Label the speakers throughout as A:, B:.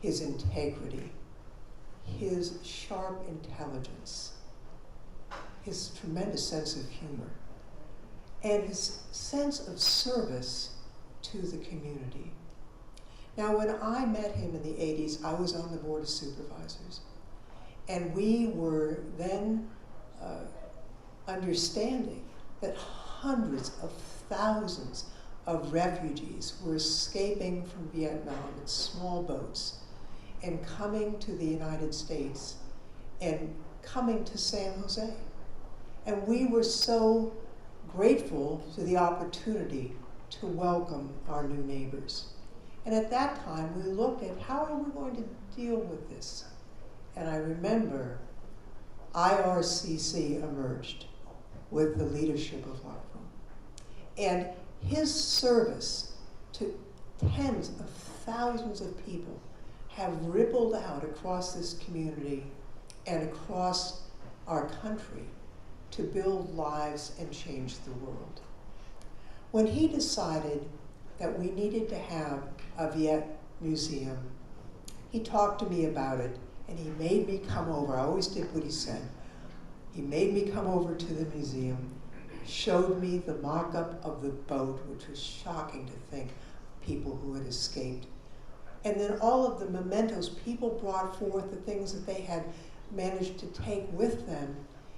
A: his integrity, his sharp intelligence, his tremendous sense of humor, and his sense of service to the community. Now, when I met him in the 80s, I was on the Board of Supervisors, and we were then understanding that hundreds of thousands of refugees were escaping from Vietnam in small boats and coming to the United States and coming to San Jose. And we were so grateful for the opportunity to welcome our new neighbors. And at that time, we looked at how are we going to deal with this? And I remember IRCC emerged with the leadership of Lockwood. And his service to tens of thousands of people have rippled out across this community and across our country to build lives and change the world. When he decided that we needed to have a Viet museum, he talked to me about it, and he made me come over. I always did what he said. He made me come over to the museum, showed me the mock-up of the boat, which was shocking to think people who had escaped. And then all of the mementos, people brought forth the things that they had managed to take with them.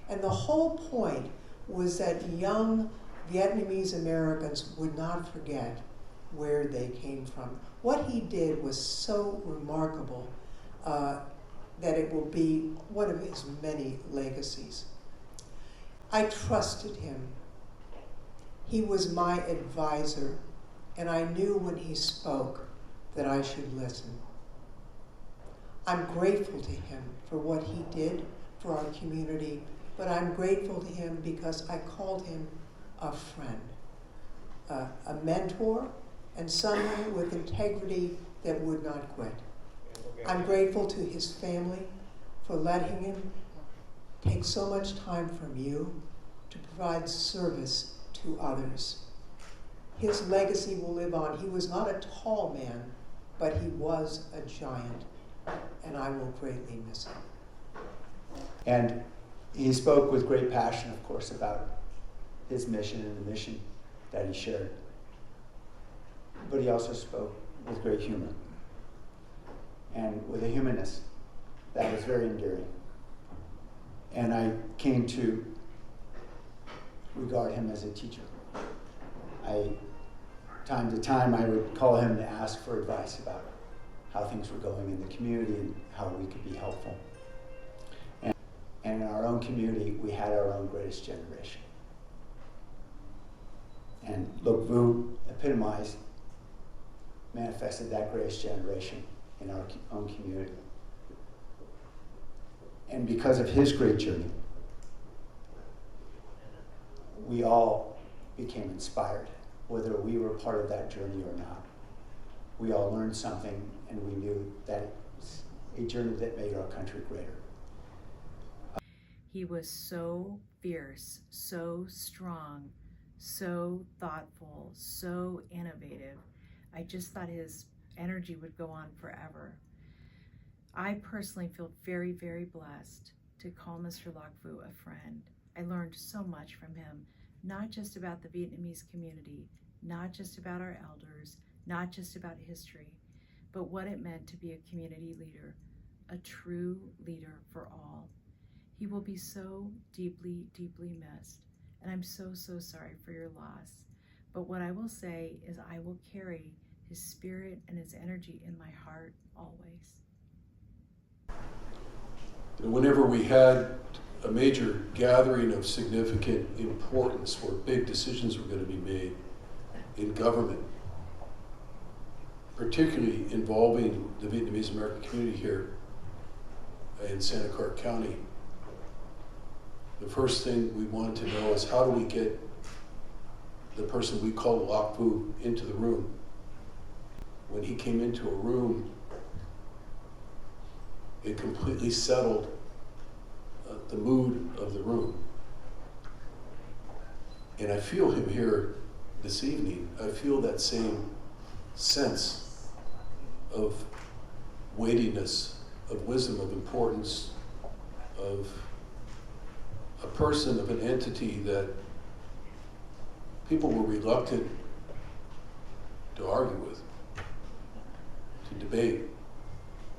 A: And the whole point was that young Vietnamese Americans would not forget where they came from. What he did was so remarkable that it will be one of his many legacies. I trusted him. He was my advisor, and I knew when he spoke that I should listen. I'm grateful to him for what he did for our community, but I'm grateful to him because I called him a friend, a mentor, and someone with integrity that would not quit. I'm grateful to his family for letting him take so much time from you to provide service to others. His legacy will live on. He was not a tall man, but he was a giant, and I will greatly miss him.
B: And he spoke with great passion, of course, about his mission and the mission that he shared. But he also spoke with great humor and with a humanness that was very endearing. And I came to regard him as a teacher. Time to time, I would call him to ask for advice about how things were going in the community and how we could be helpful. And in our own community, we had our own greatest generation. And Loc Vu manifested that greatest generation in our own community. And because of his great journey, we all became inspired, whether we were part of that journey or not. We all learned something, and we knew that it was a journey that made our country greater.
C: He was so fierce, so strong, so thoughtful, so innovative. I just thought his energy would go on forever. I personally feel very, very blessed to call Mr. Loc Vu a friend. I learned so much from him, not just about the Vietnamese community, not just about our elders, not just about history, but what it meant to be a community leader, a true leader for all. He will be so deeply, deeply missed, and I'm so, so sorry for your loss. But what I will say is I will carry his spirit and his energy in my heart always.
D: Whenever we had a major gathering of significant importance where big decisions were going to be made in government, particularly involving the Vietnamese American community here in Santa Clara County, the first thing we wanted to know is how do we get the person we call Loc Vu into the room. When he came into a room, it completely settled the mood of the room. And I feel him here this evening. I feel that same sense of weightiness, of wisdom, of importance, of a person, of an entity that people were reluctant to argue with, to debate.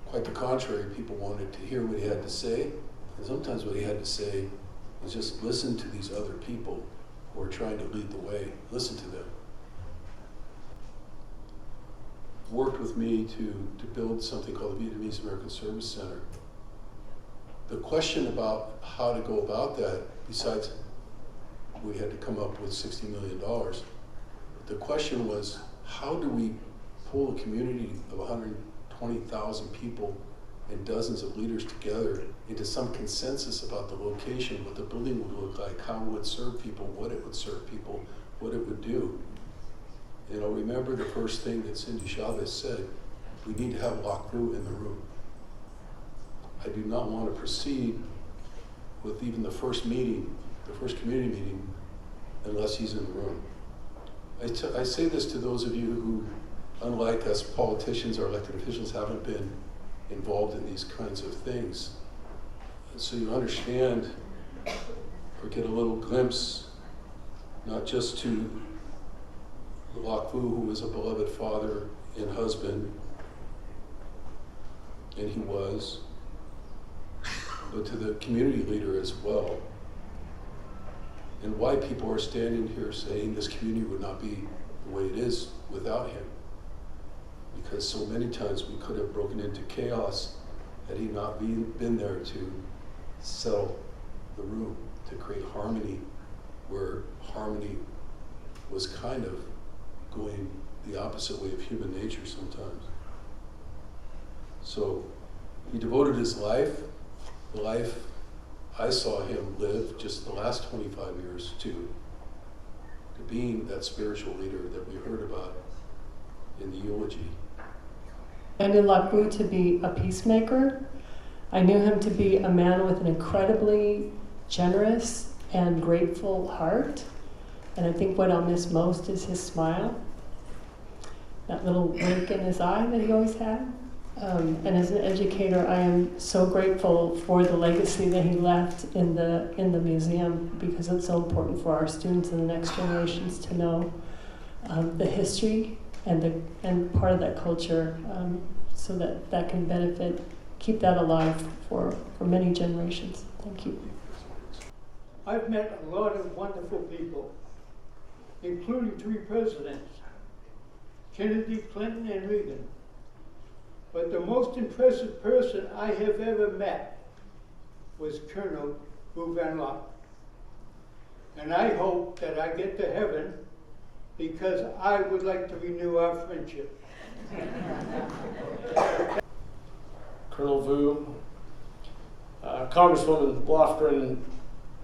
D: Quite the contrary, people wanted to hear what he had to say, and sometimes what he had to say was just listen to these other people who are trying to lead the way. Listen to them. Worked with me to build something called the Vietnamese American Service Center. The question about how to go about that, besides we had to come up with $60 million, the question was, how do we pull a community of 120,000 people and dozens of leaders together into some consensus about the location, what the building would look like, how it would serve people, what it would serve people, what it would do. And I'll remember the first thing that Cindy Chavez said, we need to have Lac Vu in the room. I do not want to proceed with even the first meeting, the first community meeting, unless he's in the room. I say this to those of you who, unlike us politicians or elected officials, haven't been involved in these kinds of things. So you understand or get a little glimpse, not just to Lac Vu, who was a beloved father and husband, and he was, but to the community leader as well. And why people are standing here saying this community would not be the way it is without him. Because so many times we could have broken into chaos had he not been there to settle the room, to create harmony where harmony was kind of going the opposite way of human nature sometimes. So he devoted his life, the life I saw him live just the last 25 years to being that spiritual leader that we heard about in the eulogy.
E: I knew Lac Vu to be a peacemaker. I knew him to be a man with an incredibly generous and grateful heart. And I think what I'll miss most is his smile, that little wink in his eye that he always had. And as an educator, I am so grateful for the legacy that he left in the museum, because it's so important for our students and the next generations to know the history and part of that culture, so that can benefit, keep that alive for many generations. Thank you.
F: I've met a lot of wonderful people, including 3 presidents, Kennedy, Clinton, and Reagan. But the most impressive person I have ever met was Colonel Vu Van Lock. And I hope that I get to heaven, because I would like to renew our friendship.
G: Colonel Vu. Congresswoman Lofgren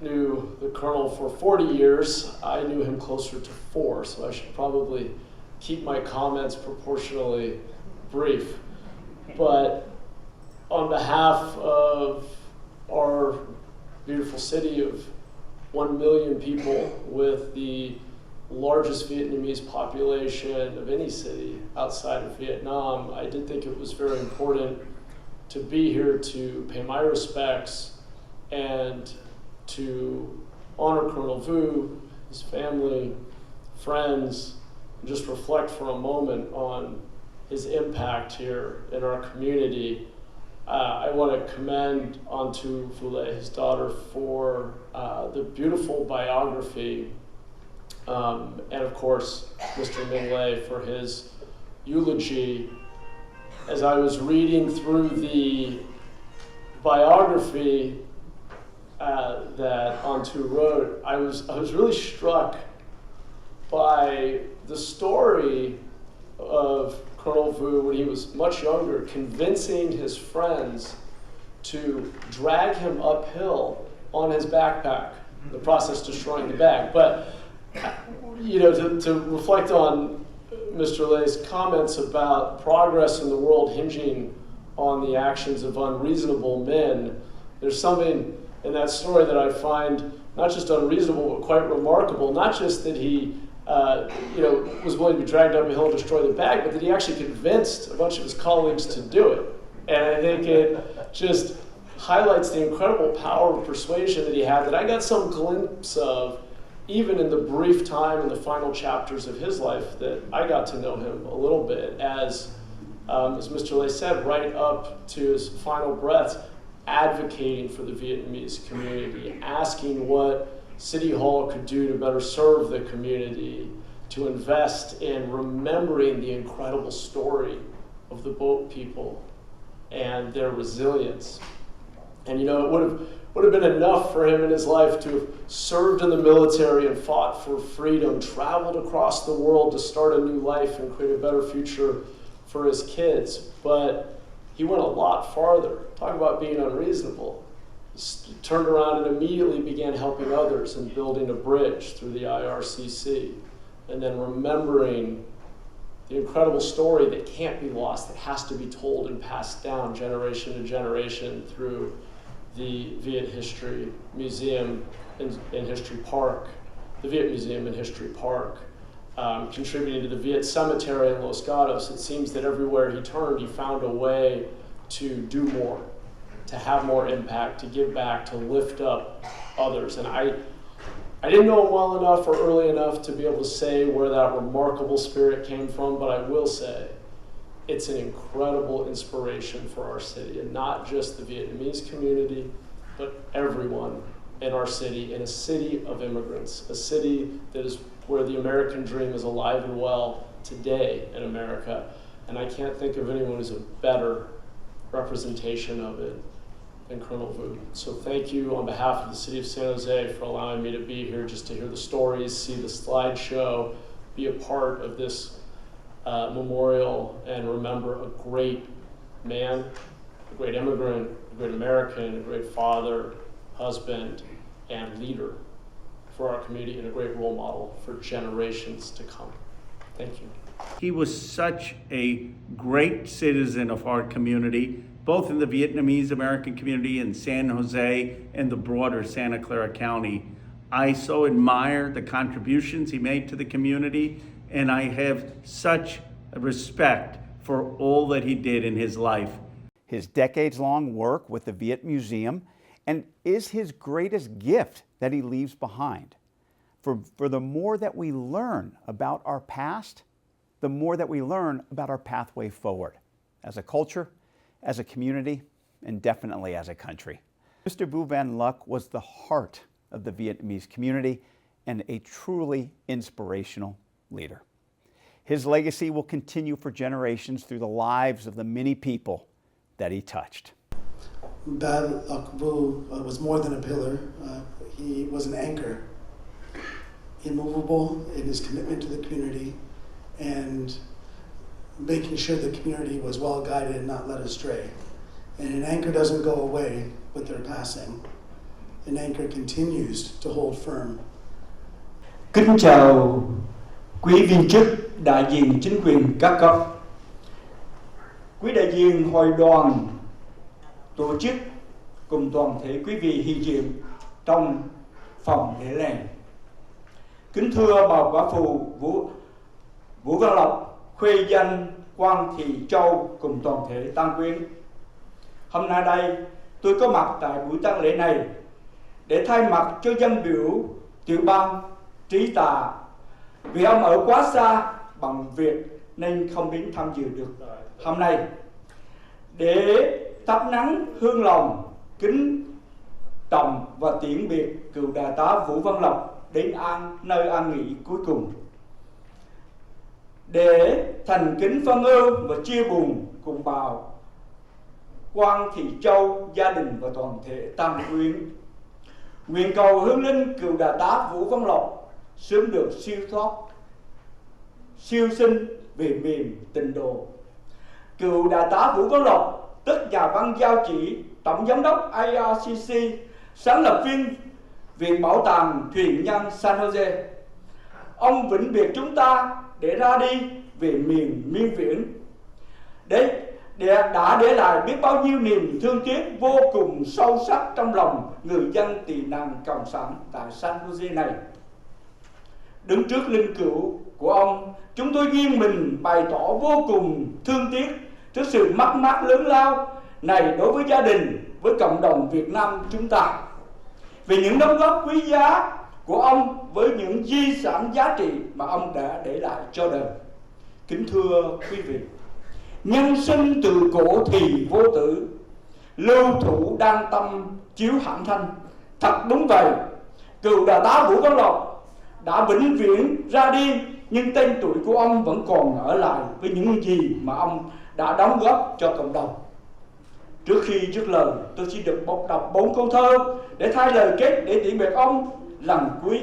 G: knew the Colonel for 40 years. I knew him closer to 4, so I should probably keep my comments proportionally brief. But on behalf of our beautiful city of 1 million people, with the largest Vietnamese population of any city outside of Vietnam, I did think it was very important to be here to pay my respects and to honor Colonel Vu, his family, friends, and just reflect for a moment on his impact here in our community. I want to commend Antu Vule, his daughter, for the beautiful biography, and of course Mr. Ming Lei for his eulogy. As I was reading through the biography that Antu wrote, I was really struck by the story of Colonel Vu, when he was much younger, convincing his friends to drag him uphill on his backpack, in the process destroying the bag. But, to reflect on Mr. Lei's comments about progress in the world hinging on the actions of unreasonable men, there's something in that story that I find not just unreasonable, but quite remarkable. Not just that he was willing to be dragged up a hill and destroy the bag, but that he actually convinced a bunch of his colleagues to do it. I think it just highlights the incredible power of persuasion that he had that I got some glimpse of even in the brief time in the final chapters of his life that I got to know him a little bit as Mr. Lay said, right up to his final breaths, advocating for the Vietnamese community, asking what City Hall could do to better serve the community, to invest in remembering the incredible story of the boat people and their resilience. And you know, it would have been enough for him in his life to have served in the military and fought for freedom, traveled across the world to start a new life and create a better future for his kids. But he went a lot farther. Talk about being unreasonable. He turned around and immediately began helping others and building a bridge through the IRCC. And then remembering the incredible story that can't be lost, that has to be told and passed down generation to generation through the Viet History Museum in History Park, the Viet Museum in History Park, contributing to the Viet Cemetery in Los Gatos. It seems that everywhere he turned, he found a way to do more, to have more impact, to give back, to lift up others. And I didn't know him well enough or early enough to be able to say where that remarkable spirit came from, but I will say it's an incredible inspiration for our city, and not just the Vietnamese community, but everyone in our city, in a city of immigrants, a city that is where the American dream is alive and well today in America. And I can't think of anyone who's a better representation of it than Colonel Vu. So thank you on behalf of the City of San Jose for allowing me to be here just to hear the stories, see the slideshow, be a part of this memorial, and remember a great man, a great immigrant, a great American, a great father, husband, and leader for our community, and a great role model for generations to come. Thank you.
H: He was such a great citizen of our community, both in the Vietnamese American community in San Jose and the broader Santa Clara County. I so admire the contributions he made to the community, and I have such respect for all that he did in his life.
B: His decades-long work with the Viet Museum and is his greatest gift that he leaves behind. For the more that we learn about our past, the more that we learn about our pathway forward as a culture, as a community, and definitely as a country. Mr. Vu Van Luc was the heart of the Vietnamese community and a truly inspirational leader. His legacy will continue for generations through the lives of the many people that he touched.
I: Van Luc Vu was more than a pillar. He was an anchor, immovable in his commitment to the community and making sure the community was well guided and not led astray. And an anchor doesn't go away with their passing. An anchor continues to hold firm.
J: Kính chào quý viên chức, đại diện chính quyền các cấp, quý đại diện hội đoàn, tổ chức cùng toàn thể quý vị hiện diện trong phòng lễ làng. Kính thưa bà quả phụ Vũ Văn Lộc, khuê danh Quan Thị Châu cùng toàn thể tang quyến. Hôm nay đây tôi có mặt tại buổi tang lễ này để thay mặt cho dân biểu tiểu ban Trí Tà, vì ông ở quá xa bằng việc nên không đến tham dự được hôm nay, để thắp nắng hương lòng kính trọng và tiễn biệt cựu đại tá Vũ Văn Lộc đến nơi an nghỉ cuối cùng, để thành kính phân ưu và chia buồn cùng bà Quan Thị Châu, gia đình và toàn thể tang quyến. Nguyện cầu hương linh cựu đại tá Vũ Văn Lộc sớm được siêu sinh về miền tịnh độ. Cựu đại tá Vũ Văn Lộc, tức nhà văn Giao Chỉ, tổng giám đốc IRCC, sáng lập viên Viện Bảo tàng Thuyền nhân San Jose. Ông vĩnh biệt chúng ta để ra đi về miền miên viễn, đã để lại biết bao nhiêu niềm thương tiếc vô cùng sâu sắc trong lòng người dân tị nạn cộng sản tại San Jose này. Đứng trước linh cữu của ông, chúng tôi nghiêng mình bày tỏ vô cùng thương tiếc trước sự mất mát lớn lao này đối với gia đình, với cộng đồng Việt Nam chúng ta. Vì những đóng góp quý giá của ông với những di sản giá trị mà ông đã để lại cho đời. Kính thưa quý vị, nhân sinh từ cổ thì vô tử, lưu thủ đan tâm chiếu hãm thanh. Thật đúng vậy, cựu đại tá Vũ Văn Lộc đã vĩnh viễn ra đi, nhưng tên tuổi của ông vẫn còn ở lại với những gì mà ông đã đóng góp cho cộng đồng. Trước khi dứt lời, tôi xin được đọc 4 câu thơ để thay lời kết để tiễn biệt ông lần cuối.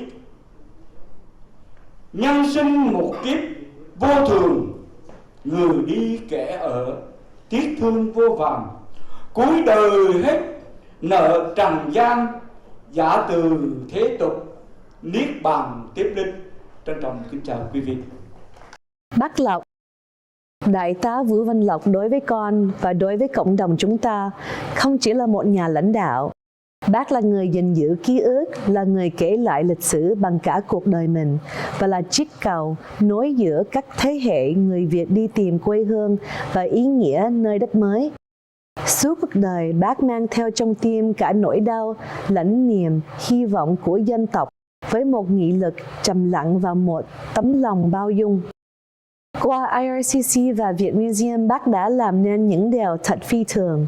J: Nhân sinh một kiếp vô thường, người đi kẻ ở, tiếc thương vô vàn. Cuối đời hết nợ trần gian, giả từ thế tục, niết bàn tiếp linh. Trân trọng kính chào quý vị.
K: Bác Lộc, Đại tá Vũ Văn Lộc đối với con và đối với cộng đồng chúng ta không chỉ là một nhà lãnh đạo. Bác là người gìn giữ ký ức, là người kể lại lịch sử bằng cả cuộc đời mình và là chiếc cầu nối giữa các thế hệ người Việt đi tìm quê hương và ý nghĩa nơi đất mới. Suốt cuộc đời, bác mang theo trong tim cả nỗi đau, lãnh niềm, hy vọng của dân tộc với một nghị lực trầm lặng và một tấm lòng bao dung. Qua IRCC và Việt Museum, bác đã làm nên những điều thật phi thường.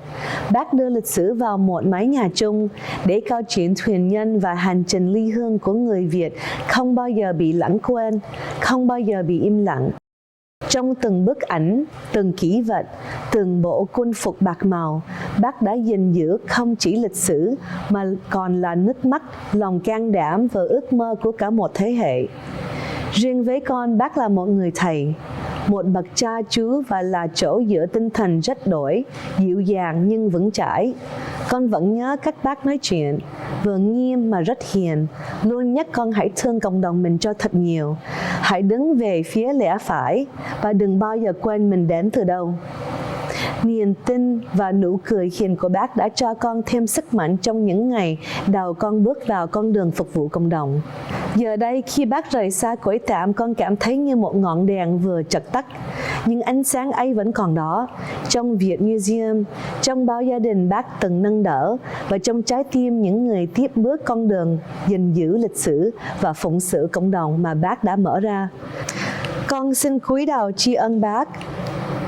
K: Bác đưa lịch sử vào một mái nhà chung để câu chuyện thuyền nhân và hành trình ly hương của người Việt không bao giờ bị lãng quên, không bao giờ bị im lặng. Trong từng bức ảnh, từng kỷ vật, từng bộ quân phục bạc màu, bác đã gìn giữ không chỉ lịch sử mà còn là nước mắt, lòng can đảm và ước mơ của cả một thế hệ. Riêng với con, bác là một người thầy, một bậc cha chú và là chỗ dựa tinh thần rất đổi, dịu dàng nhưng vững chãi. Con vẫn nhớ các bác nói chuyện, vừa nghiêm mà rất hiền, luôn nhắc con hãy thương cộng đồng mình cho thật nhiều. Hãy đứng về phía lẽ phải và đừng bao giờ quên mình đến từ đâu. Niềm tin và nụ cười hiền của bác đã cho con thêm sức mạnh trong những ngày đầu con bước vào con đường phục vụ cộng đồng. Giờ đây khi bác rời xa cõi tạm, con cảm thấy như một ngọn đèn vừa chật tắt, nhưng ánh sáng ấy vẫn còn đó, trong Việt Museum, trong bao gia đình bác từng nâng đỡ và trong trái tim những người tiếp bước con đường gìn giữ lịch sử và phụng sự cộng đồng mà bác đã mở ra. Con xin cúi đầu tri ân bác.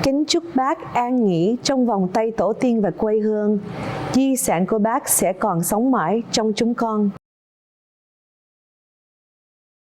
K: Kính chúc bác an nghỉ trong vòng tay tổ tiên và quê hương. Di sản của bác sẽ còn sống mãi trong chúng con.